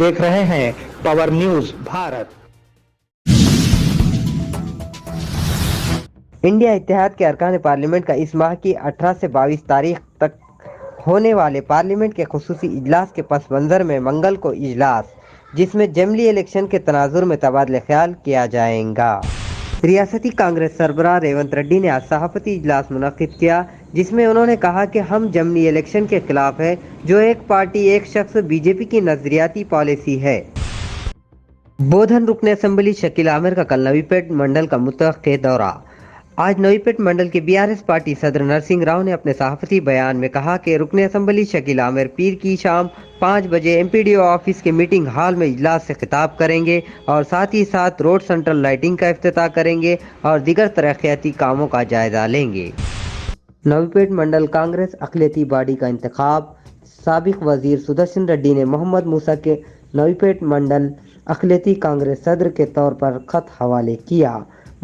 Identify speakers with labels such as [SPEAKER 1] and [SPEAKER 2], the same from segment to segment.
[SPEAKER 1] देख रहे हैं पावर न्यूज भारत।
[SPEAKER 2] इंडिया इत्तेहाद के अरकान पार्लियामेंट का इस माह की 18 से 22 तारीख तक होने वाले पार्लियामेंट के खुसूसी इजलास के पस मंज़र में मंगल को इजलास, जिसमें जमली इलेक्शन के तनाजुर में तबादला ख्याल किया जाएगा। रियासती कांग्रेस सरबराह रेवंत रेड्डी ने आज सहाफती इजलास मुनक्किद किया, जिसमें उन्होंने कहा कि हम जमनी इलेक्शन के खिलाफ है, जो एक पार्टी एक शख्स बीजेपी की नजरियाती पॉलिसी है। बोधन रुकन असम्बली शकील आमिर का कल नवीपेट मंडल का मुतवक्के दौरा। आज नवीपेट मंडल के बीआरएस पार्टी सदर नरसिंह राव ने अपने सहाफती बयान में कहा कि रुकन असम्बली शकील आमिर पीर की शाम 5 बजे एमपीडीओ ऑफिस के मीटिंग हॉल में इजलास से खिताब करेंगे और साथ ही साथ रोड सेंट्रल लाइटिंग का इफ्तिताह करेंगे और दीगर तरक्याती कामों का जायजा लेंगे। नवीपेट मंडल कांग्रेस अक़लियती बॉडी का इंतखाब। साबिक वजीर सुदर्शन रेड्डी ने मोहम्मद मूसा के नवीपेट मंडल अक़लियती कांग्रेस सदर के तौर पर खत हवाले किया।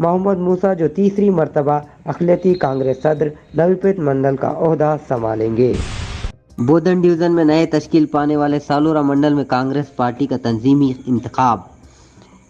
[SPEAKER 2] मोहम्मद मूसा जो तीसरी मरतबा अक़लियती कांग्रेस सदर नवीपेट मंडल का ओहदा संभालेंगे। बोधन डिवीज़न में नए तश्कील पाने वाले सालोरा मंडल में कांग्रेस पार्टी का तंजीमी इंतखाब।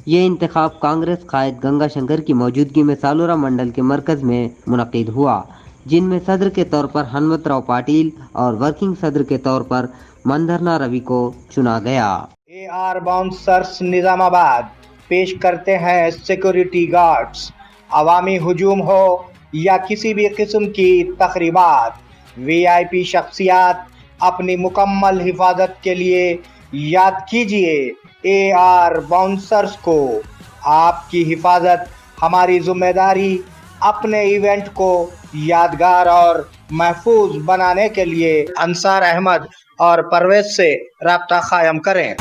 [SPEAKER 2] ये इंतखाब कांग्रेस कायद गंगा शंकर की मौजूदगी में सालोरा मंडल के मरकज़ में मुनक़िद हुआ, जिनमें सदर के तौर पर हनुमत राव पाटिल और वर्किंग सदर के तौर पर मंदरना रवि को चुना गया।
[SPEAKER 3] AR बाउंसर्स निजामाबाद पेश करते हैं सिक्योरिटी गार्ड्स। अवामी हुजूम हो या किसी भी किस्म की तकरीबात, VIP शख्सियात अपनी मुकम्मल हिफाजत के लिए याद कीजिए AR बाउंसर्स को। आपकी हिफाजत हमारी जिम्मेदारी। अपने इवेंट को यादगार और महफूज बनाने के लिए अंसार अहमद और परवेज से राब्ता कायम करें।